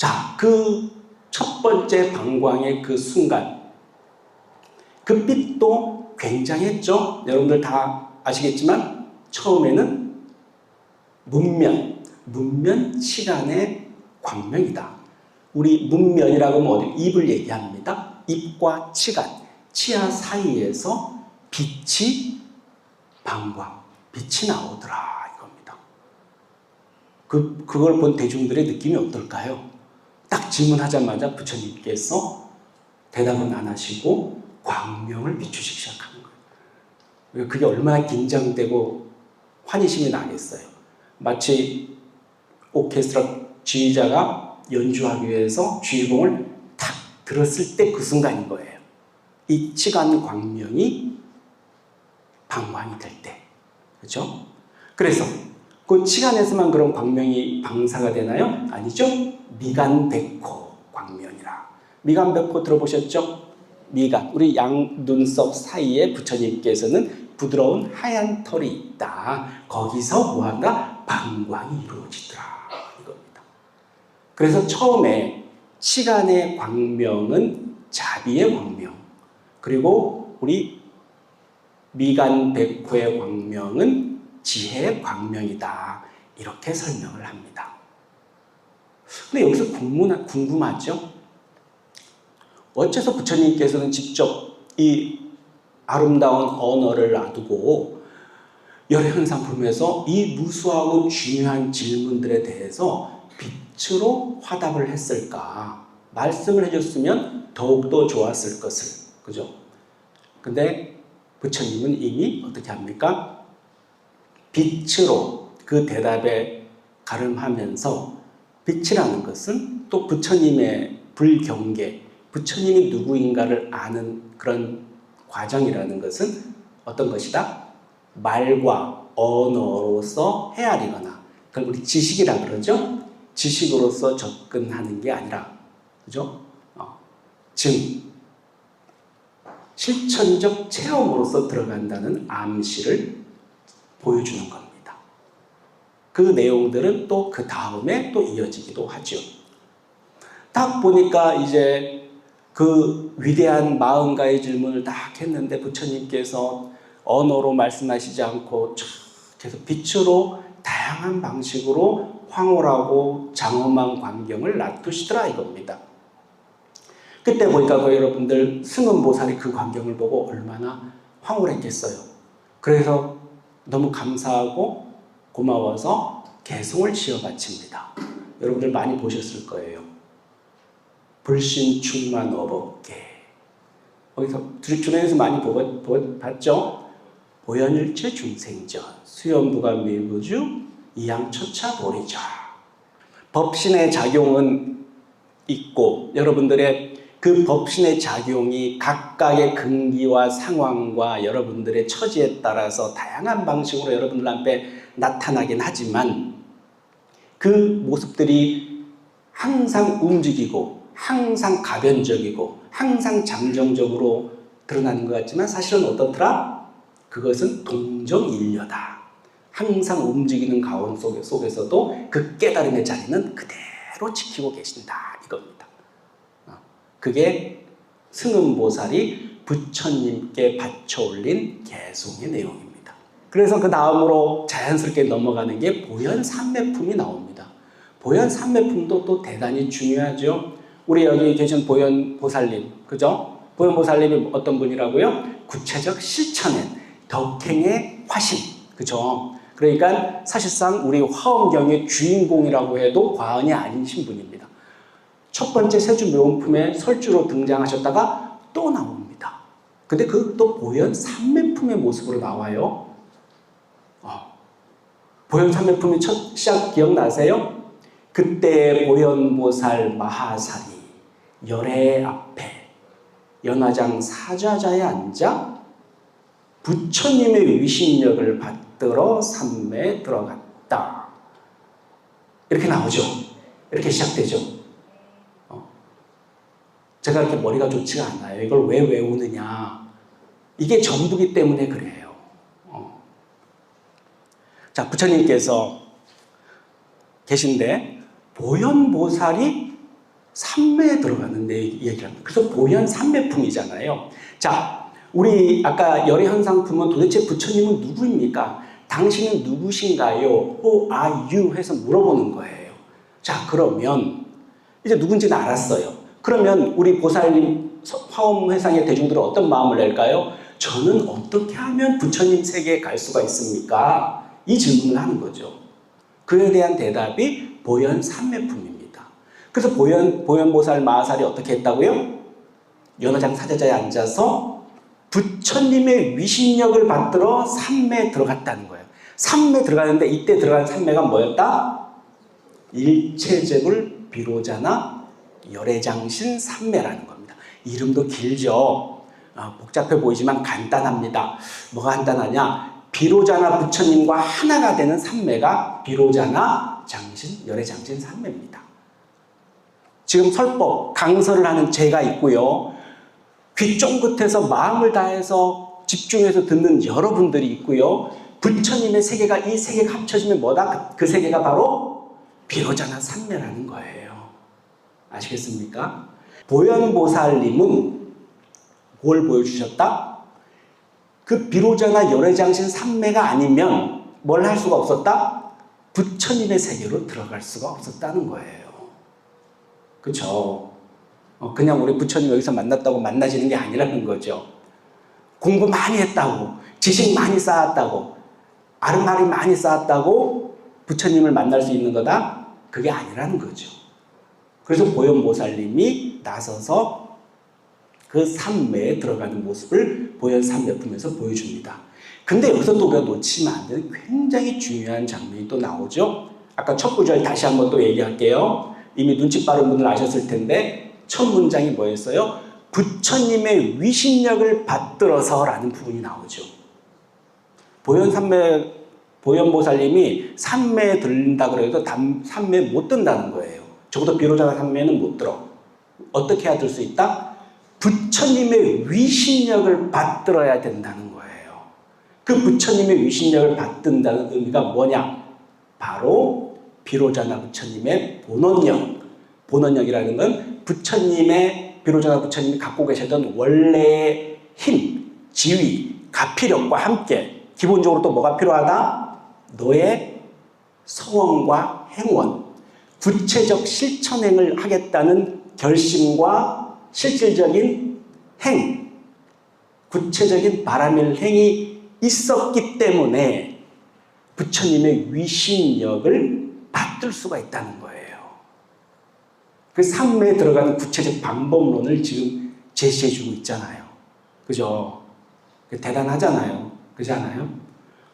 자, 그 첫 번째 방광의 그 순간, 그 빛도 굉장했죠. 여러분들 다 아시겠지만 처음에는 문면 치간의 광명이다. 우리 문면이라고 하면 어디 입을 얘기합니다. 입과 치간, 치아 사이에서 빛이 방광, 빛이 나오더라 이겁니다. 그걸 본 대중들의 느낌이 어떨까요? 딱 질문하자마자 부처님께서 대답은 안 하시고 광명을 비추시기 시작하는 거예요. 그게 얼마나 긴장되고 환희심이 나겠어요. 마치 오케스트라 지휘자가 연주하기 위해서 주인공을 탁 들었을 때 그 순간인 거예요. 이 치간 광명이 방광이 될 때. 그렇죠? 그래서 그 치간에서만 그런 광명이 방사가 되나요? 아니죠. 미간백호 광명이라. 미간백호 들어보셨죠? 미간, 우리 양 눈썹 사이에 부처님께서는 부드러운 하얀 털이 있다. 거기서 뭐한다? 방광이 이루어지더라 이겁니다. 그래서 처음에 치간의 광명은 자비의 광명, 그리고 우리 미간백호의 광명은 지혜의 광명이다. 이렇게 설명을 합니다. 근데 여기서 궁금하죠? 어째서 부처님께서는 직접 이 아름다운 언어를 놔두고 열현상품에서 이 무수하고 중요한 질문들에 대해서 빛으로 화답을 했을까? 말씀을 해줬으면 더욱더 좋았을 것을. 그죠? 근데 부처님은 이미 어떻게 합니까? 빛으로 그 대답에 가름하면서 빛이라는 것은 또 부처님의 불경계, 부처님이 누구인가를 아는 그런 과정이라는 것은 어떤 것이다? 말과 언어로서 헤아리거나, 그걸 우리 지식이라 그러죠? 지식으로서 접근하는 게 아니라, 그죠? 즉, 실천적 체험으로서 들어간다는 암시를 보여주는 겁니다. 그 내용들은 또 그 다음에 또 이어지기도 하죠. 딱 보니까 이제 그 위대한 마음가의 질문을 딱 했는데 부처님께서 언어로 말씀하시지 않고 계속 빛으로 다양한 방식으로 황홀하고 장엄한 광경을 놔두시더라 이겁니다. 그때 보니까 여러분들 승은보살이 그 광경을 보고 얼마나 황홀했겠어요. 그래서 너무 감사하고 고마워서 개송을 지어 바칩니다. 여러분들 많이 보셨을 거예요. 불신충만 어법게. 거기서 주변에서 많이 봤죠? 보현일체 중생전, 수연부가 밀구주, 이양처차 보리자. 법신의 작용은 있고 여러분들의 그 법신의 작용이 각각의 근기와 상황과 여러분들의 처지에 따라서 다양한 방식으로 여러분들 앞에 나타나긴 하지만 그 모습들이 항상 움직이고 항상 가변적이고 항상 잠정적으로 드러나는 것 같지만 사실은 어떻더라? 그것은 동정일려다. 항상 움직이는 가운 속에서도 그 깨달음의 자리는 그대로 지키고 계신다 이겁니다. 그게 승은보살이 부처님께 바쳐 올린 개송의 내용입니다. 그래서 그 다음으로 자연스럽게 넘어가는 게 보현삼매품이 나옵니다. 보현삼매품도 또 대단히 중요하죠. 우리 여기 계신 보현보살님, 그죠? 보현보살님이 어떤 분이라고요? 구체적 실천엔 덕행의 화신, 그죠? 그러니까 사실상 우리 화엄경의 주인공이라고 해도 과언이 아니신 분입니다. 첫 번째 세주묘원품에 설주로 등장하셨다가 또 나옵니다. 근데 그 또 보현삼매품의 모습으로 나와요. 보현삼매품의 첫 시작 기억나세요? 그때 보현보살 마하살이 열애 앞에 연화장 사좌자에 앉아 부처님의 위신력을 받들어 삼매에 들어갔다. 이렇게 나오죠. 이렇게 시작되죠. 제가 이렇게 머리가 좋지가 않아요. 이걸 왜 외우느냐. 이게 전부기 때문에 그래요. 자, 부처님께서 계신데 보현보살이 삼매에 들어가는 내 얘기를 합니다. 그래서 보현 삼매품이잖아요. 자, 우리 아까 열애 현상품은 도대체 부처님은 누구입니까? 당신은 누구신가요? Who are you? 해서 물어보는 거예요. 자, 그러면 이제 누군지는 알았어요. 그러면 우리 보살님 화엄회상의 대중들은 어떤 마음을 낼까요? 저는 어떻게 하면 부처님 세계에 갈 수가 있습니까? 이 질문을 하는 거죠. 그에 대한 대답이 보현 삼매품입니다. 그래서 보현보살 마하살이 어떻게 했다고요? 연화장 사자자에 앉아서 부처님의 위신력을 받들어 삼매에 들어갔다는 거예요. 삼매에 들어가는데 이때 들어간 삼매가 뭐였다? 일체제불 비로자나 열애장신 삼매라는 겁니다. 이름도 길죠. 복잡해 보이지만 간단합니다. 뭐가 간단하냐? 비로자나 부처님과 하나가 되는 삼매가 비로자나 장신, 열애장신 삼매입니다. 지금 설법, 강설을 하는 제가 있고요. 귀 쫑긋해서 마음을 다해서 집중해서 듣는 여러분들이 있고요. 부처님의 세계가 이 세계가 합쳐지면 뭐다? 그 세계가 바로 비로자나 삼매라는 거예요. 아시겠습니까? 보현보살님은 뭘 보여주셨다? 그 비로자나 열애장신 삼매가 아니면 뭘 할 수가 없었다? 부처님의 세계로 들어갈 수가 없었다는 거예요. 그렇죠? 그냥 우리 부처님 여기서 만났다고 만나지는 게 아니라는 거죠. 공부 많이 했다고, 지식 많이 쌓았다고, 아름말이 많이 쌓았다고 부처님을 만날 수 있는 거다? 그게 아니라는 거죠. 그래서 보현보살님이 나서서 그 삼매에 들어가는 모습을 보현삼매품에서 보여줍니다. 근데 여기서 또 우리가 놓치면 안 되는 굉장히 중요한 장면이 또 나오죠. 아까 첫 구절 다시 한번 또 얘기할게요. 이미 눈치 빠른 분들 아셨을 텐데 첫 문장이 뭐였어요? 부처님의 위신력을 받들어서 라는 부분이 나오죠. 보현보살님이 삼매에 들린다 그래도 삼매에 못 든다는 거예요. 적어도 비로자나 삼매는 못 들어. 어떻게 해야 들 수 있다? 부처님의 위신력을 받들어야 된다는 거예요. 그 부처님의 위신력을 받든다는 의미가 뭐냐? 바로 비로자나 부처님의 본원력. 본원력이라는 건 부처님의, 비로자나 부처님이 갖고 계셨던 원래의 힘, 지위, 가피력과 함께 기본적으로 또 뭐가 필요하다? 너의 서원과 행원, 구체적 실천행을 하겠다는 결심과 실질적인 행, 구체적인 바라밀 행이 있었기 때문에 부처님의 위신력을 받들 수가 있다는 거예요. 그 삼매에 들어가는 구체적 방법론을 지금 제시해주고 있잖아요. 그죠? 대단하잖아요. 그렇지 않아요?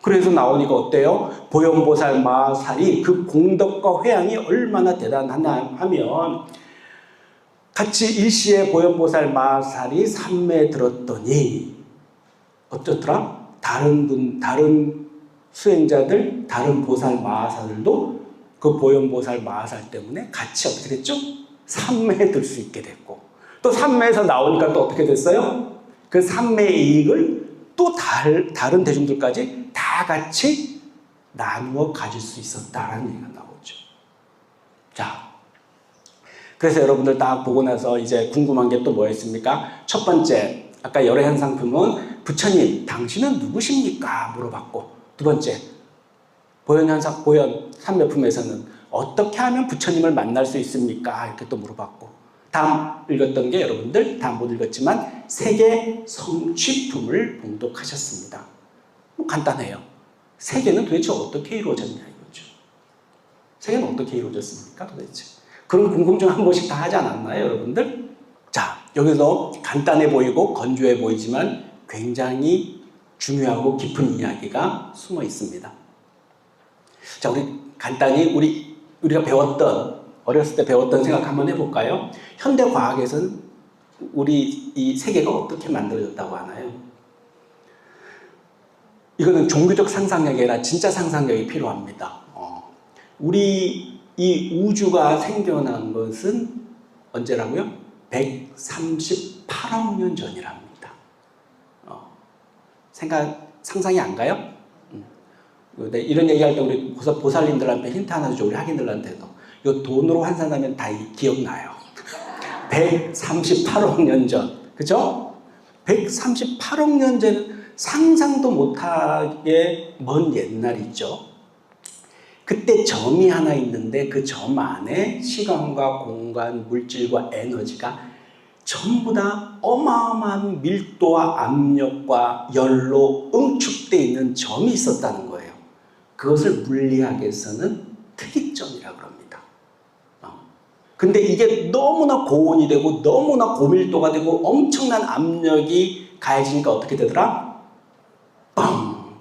그래서 나오니까 어때요? 보현보살 마하살이 그 공덕과 회양이 얼마나 대단하냐 하면 같이 일시에 보현보살 마하살이 삼매에 들었더니 어쩌더라? 다른 수행자들, 다른 보살 마하살들도 그 보현보살 마하살 때문에 같이 어떻게 됐죠? 삼매에 들 수 있게 됐고 또 삼매에서 나오니까 또 어떻게 됐어요? 그 삼매의 이익을 또 다른 대중들까지 다 같이 나누어 가질 수 있었다라는 얘기가 나오죠. 자, 그래서 여러분들 딱 보고 나서 이제 궁금한 게 또 뭐였습니까? 첫 번째, 아까 열애현상품은 부처님, 당신은 누구십니까? 물어봤고, 두 번째, 보현 삼매품에서는 어떻게 하면 부처님을 만날 수 있습니까? 이렇게 또 물어봤고, 다음 읽었던 게 여러분들 다음 못 읽었지만 세계 성취품을 봉독하셨습니다. 뭐 간단해요. 세계는 도대체 어떻게 이루어졌냐 이거죠. 세계는 어떻게 이루어졌습니까 도대체? 그런 궁금증 한 번씩 다 하지 않았나요 여러분들? 자, 여기서 간단해 보이고 건조해 보이지만 굉장히 중요하고 깊은 이야기가 숨어 있습니다. 자, 우리 간단히 우리가 어렸을 때 배웠던 생각 한번 해볼까요? 현대 과학에서는 우리 이 세계가 어떻게 만들어졌다고 하나요? 이거는 종교적 상상력이 아니라 진짜 상상력이 필요합니다. 우리 이 우주가 생겨난 것은 언제라고요? 138억 년 전이랍니다. 상상이 안 가요? 이런 얘기할 때 우리 보살님들한테 힌트 하나 주죠. 우리 학인들한테도. 이거 돈으로 환산하면 다 기억나요. 138억 년 전. 그죠? 138억 년 전, 상상도 못하게 먼 옛날이죠. 그때 점이 하나 있는데 그 점 안에 시간과 공간, 물질과 에너지가 전부 다 어마어마한 밀도와 압력과 열로 응축되어 있는 점이 있었다는 거예요. 그것을 물리학에서는 특이점이라고 합니다. 근데 이게 너무나 고온이 되고 너무나 고밀도가 되고 엄청난 압력이 가해지니까 어떻게 되더라? 빵!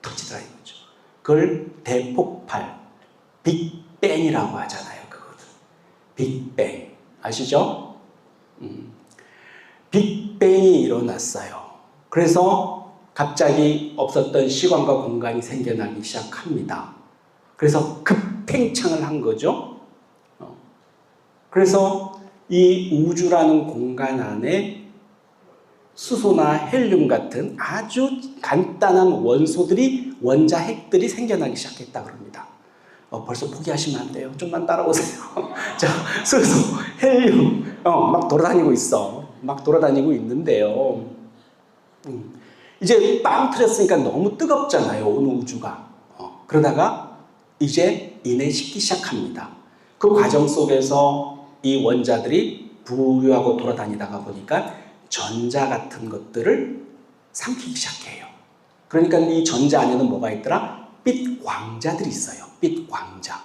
터지더라 이거죠. 그걸 대폭발, 빅뱅이라고 하잖아요. 그거를. 빅뱅. 아시죠? 빅뱅이 일어났어요. 그래서 갑자기 없었던 시간과 공간이 생겨나기 시작합니다. 그래서 급팽창을 한 거죠. 그래서 이 우주라는 공간 안에 수소나 헬륨 같은 아주 간단한 원소들이, 원자핵들이 생겨나기 시작했다 그럽니다. 벌써 포기하시면 안 돼요. 좀만 따라오세요. 자, 수소, 헬륨 막 돌아다니고 있어. 막 돌아다니고 있는데요. 이제 빵 터졌으니까 너무 뜨겁잖아요. 온 우주가. 그러다가 이제 인해식기 시작합니다. 그 과정 속에서 이 원자들이 부유하고 돌아다니다가 보니까 전자 같은 것들을 삼키기 시작해요. 그러니까 이 전자 안에는 뭐가 있더라? 빛 광자들이 있어요. 빛 광자.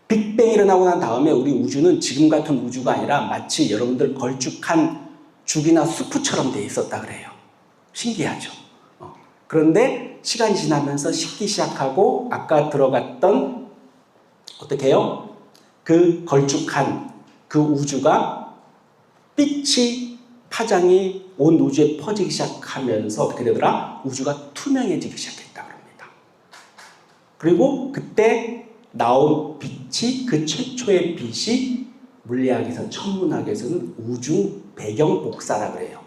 빅뱅이 일어나고 난 다음에 우리 우주는 지금 같은 우주가 아니라 마치 여러분들 걸쭉한 죽이나 수프처럼 돼 있었다 그래요. 신기하죠? 그런데 시간이 지나면서 식기 시작하고 아까 들어갔던 어떻게 해요? 그 걸쭉한 그 우주가 빛이 파장이 온 우주에 퍼지기 시작하면서 어떻게 되더라? 우주가 투명해지기 시작했다 그럽니다. 그리고 그때 나온 빛이, 그 최초의 빛이 물리학에서, 천문학에서는 우주 배경 복사라 그래요.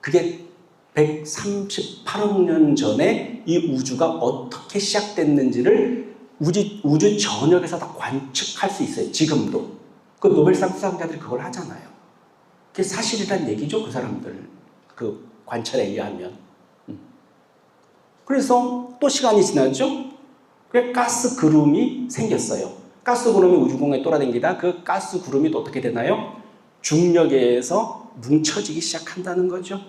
그게 138억 년 전에 이 우주가 어떻게 시작됐는지를 우주 전역에서 다 관측할 수 있어요. 지금도. 그 노벨상 수상자들이 그걸 하잖아요. 그게 사실이란 얘기죠. 그 사람들 그 관찰에 의하면. 그래서 또 시간이 지났죠. 그 가스 구름이 생겼어요. 가스 구름이 우주공에 돌아다니다 그 가스 구름이 또 어떻게 되나요? 중력에 의해서 뭉쳐지기 시작한다는 거죠.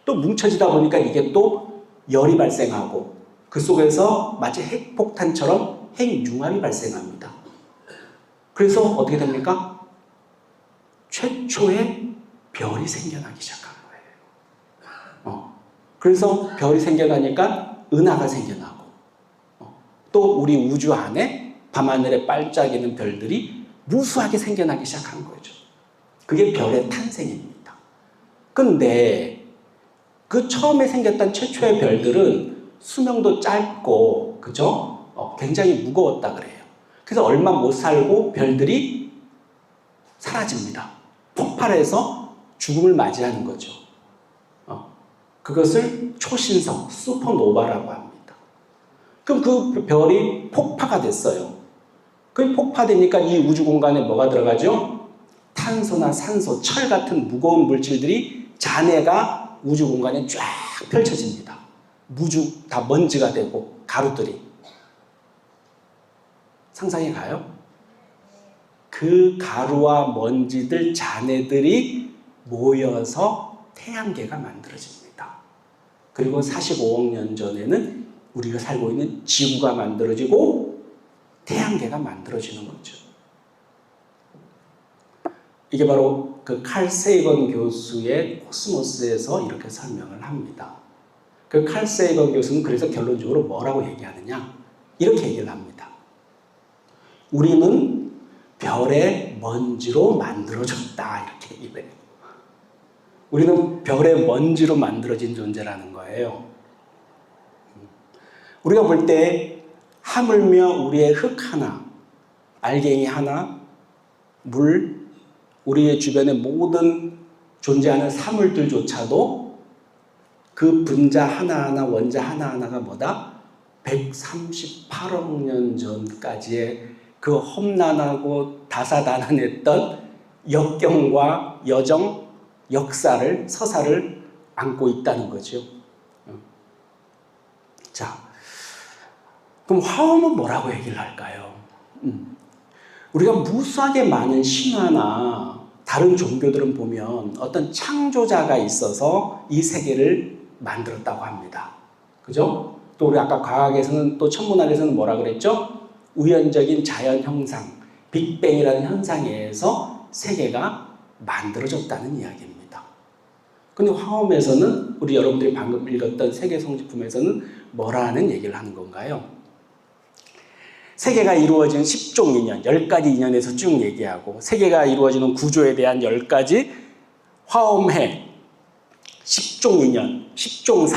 또 뭉쳐지다 보니까 이게 또 열이 발생하고 그 속에서 마치 핵폭탄처럼 핵융합이 발생합니다. 그래서 어떻게 됩니까? 최초의 별이 생겨나기 시작한 거예요. 그래서 별이 생겨나니까 은하가 생겨나고 또 우리 우주 안에 밤하늘에 반짝이는 별들이 무수하게 생겨나기 시작한 거죠. 그게 별의 탄생입니다. 근데 그 처음에 생겼던 최초의 별들은 수명도 짧고, 그죠? 굉장히 무거웠다 그래요. 그래서 얼마 못 살고 별들이 사라집니다. 폭발해서 죽음을 맞이하는 거죠. 그것을 초신성, 슈퍼노바라고 합니다. 그럼 그 별이 폭파가 됐어요. 그 폭파되니까 이 우주 공간에 뭐가 들어가죠? 탄소나 산소, 철 같은 무거운 물질들이 잔해가 우주 공간에 쫙 펼쳐집니다. 무주 다 먼지가 되고 가루들이. 상상이 가요? 그 가루와 먼지들, 잔해들이 모여서 태양계가 만들어집니다. 그리고 45억 년 전에는 우리가 살고 있는 지구가 만들어지고 태양계가 만들어지는 거죠. 이게 바로 그 칼 세이건 교수의 코스모스에서 이렇게 설명을 합니다. 그 칼 세이건 교수는 그래서 결론적으로 뭐라고 얘기하느냐? 이렇게 얘기를 합니다. 우리는 별의 먼지로 만들어졌다. 이렇게 얘기를 해요. 우리는 별의 먼지로 만들어진 존재라는 거예요. 우리가 볼 때 하물며 우리의 흙 하나, 알갱이 하나, 물, 우리의 주변의 모든 존재하는 사물들조차도 그 분자 하나하나, 원자 하나하나가 뭐다? 138억 년 전까지의 그 험난하고 다사다난했던 역경과 여정, 역사를, 서사를 안고 있다는 거죠. 자, 그럼 화엄은 뭐라고 얘기를 할까요? 우리가 무수하게 많은 신화나 다른 종교들은 보면 어떤 창조자가 있어서 이 세계를 만들었다고 합니다. 그죠? 또 우리 아까 과학에서는 또 천문학에서는 뭐라 그랬죠? 우연적인 자연 형상, 빅뱅이라는 현상에 의해서 세계가 만들어졌다는 이야기입니다. 근데 화엄에서는 우리 여러분들이 방금 읽었던 세계 성지품에서는 뭐라는 얘기를 하는 건가요? 세계가 이루어진 10종 인연, 10가지 인연에서 쭉 얘기하고 세계가 이루어지는 구조에 대한 10가지 화엄해 10종 인연, 10종사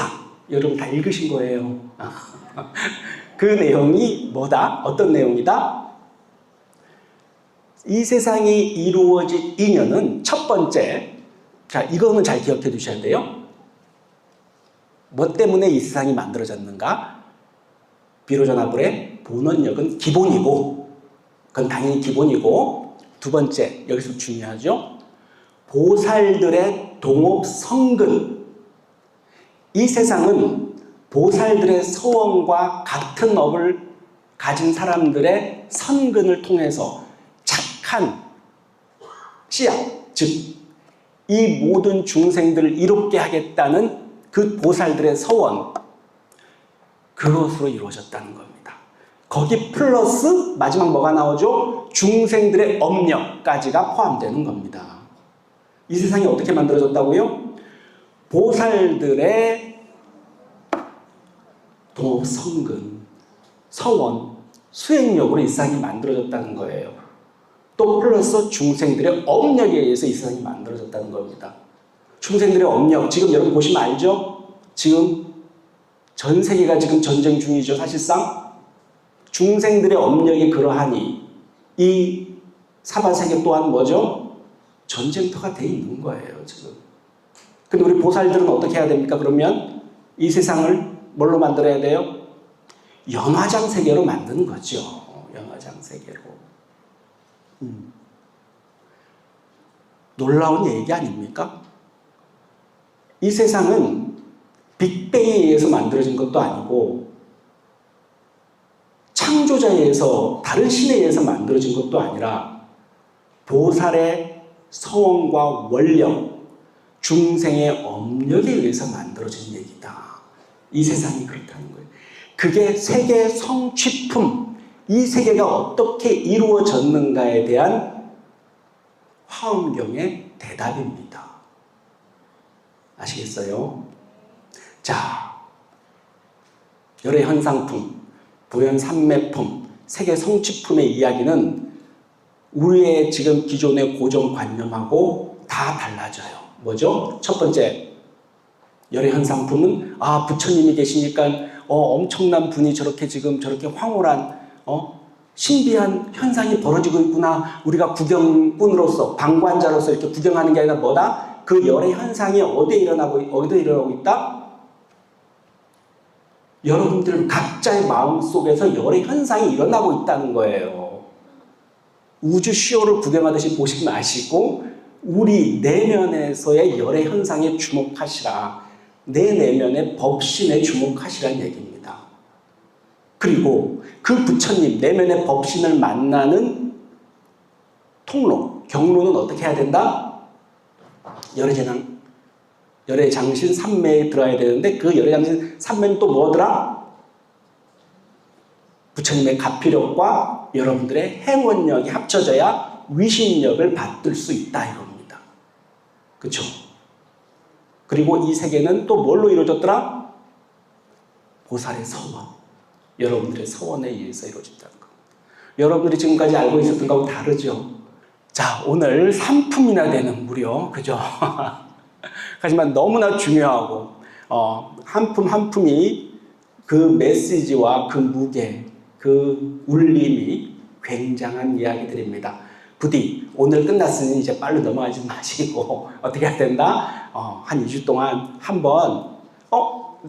여러분 다 읽으신 거예요. 그 내용이 뭐다? 어떤 내용이다? 이 세상이 이루어진 인연은 첫 번째, 자 이거는 잘 기억해 두셔야 돼요. 뭐 때문에 이 세상이 만들어졌는가? 비로자나불의 본원력은 기본이고, 그건 당연히 기본이고, 두 번째, 여기서 중요하죠. 보살들의 동업 성근. 이 세상은 보살들의 서원과 같은 업을 가진 사람들의 선근을 통해서 착한 씨앗, 즉, 이 모든 중생들을 이롭게 하겠다는 그 보살들의 서원, 그것으로 이루어졌다는 겁니다. 거기 플러스 마지막 뭐가 나오죠? 중생들의 업력까지가 포함되는 겁니다. 이 세상이 어떻게 만들어졌다고요? 보살들의 동업 성근, 서원, 수행력으로 이 세상이 만들어졌다는 거예요. 또 플러스 중생들의 업력에 의해서 이 세상이 만들어졌다는 겁니다. 중생들의 업력, 지금 여러분 보시면 알죠? 지금 전 세계가 지금 전쟁 중이죠. 사실상 중생들의 업력이 그러하니 이 사바세계 또한 뭐죠? 전쟁터가 돼 있는 거예요. 지금. 근데 우리 보살들은 어떻게 해야 됩니까? 그러면 이 세상을 뭘로 만들어야 돼요? 연화장 세계로 만드는 거죠. 연화장 세계로. 놀라운 얘기 아닙니까? 이 세상은 빅뱅에 의해서 만들어진 것도 아니고 창조자에 의해서 다른 신에 의해서 만들어진 것도 아니라 보살의 서원과 원력, 중생의 업력에 의해서 만들어진 얘기다. 이 세상이 그렇다는 거예요. 그게 세계 성취품, 이 세계가 어떻게 이루어졌는가에 대한 화엄경의 대답입니다. 아시겠어요? 자, 열의 현상품, 부연 삼매품, 세계 성취품의 이야기는 우리의 지금 기존의 고정관념하고 다 달라져요. 뭐죠? 첫 번째, 열의 현상품은 부처님이 계시니까 엄청난 분이 저렇게 지금 저렇게 황홀한 신비한 현상이 벌어지고 있구나. 우리가 구경꾼으로서 방관자로서 이렇게 구경하는 게 아니라 뭐다? 그 열의 현상이 어디에 일어나고 있다? 여러분들 각자의 마음속에서 열의 현상이 일어나고 있다는 거예요. 우주 쇼를 구경하듯이 보시지 마시고 우리 내면에서의 열의 현상에 주목하시라. 내 내면의 법신에 주목하시라는 얘기입니다. 그리고 그 부처님, 내면의 법신을 만나는 통로, 경로는 어떻게 해야 된다? 열의 장신 3매에 들어야 되는데 그 열의 장신 3매는 또 뭐더라? 부처님의 가피력과 여러분들의 행원력이 합쳐져야 위신력을 받들 수 있다 이겁니다. 그렇죠? 그리고 이 세계는 또 뭘로 이루어졌더라? 보살의 서원, 여러분들의 서원에 의해서 이루어진다는 겁니다. 여러분들이 지금까지 알고 있었던 것하고 다르죠? 자, 오늘 3품이나 되는 무려, 그죠? 하지만 너무나 중요하고 한 품 한 품이 그 메시지와 그 무게, 그 울림이 굉장한 이야기들입니다. 부디 오늘 끝났으니 이제 빨리 넘어가지 마시고 어떻게 해야 된다? 한 2주 동안 한번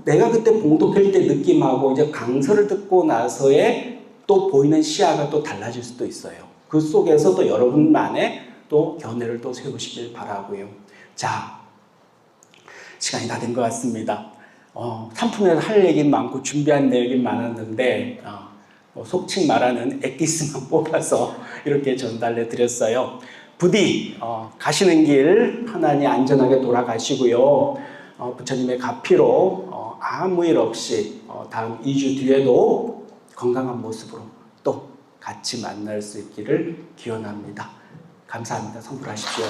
내가 그때 봉독할 때 느낌하고 이제 강서를 듣고 나서의 또 보이는 시야가 또 달라질 수도 있어요. 그 속에서 또 여러분만의 또 견해를 또 세우시길 바라고요. 자, 시간이 다 된 것 같습니다. 상품에서 할 얘기는 많고 준비한 내용이 많았는데 속칭 말하는 엑기스만 뽑아서 이렇게 전달해 드렸어요. 부디 가시는 길 편안히 안전하게 돌아가시고요. 부처님의 가피로 아무 일 없이 다음 2주 뒤에도 건강한 모습으로 또 같이 만날 수 있기를 기원합니다. 감사합니다. 성불하십시오.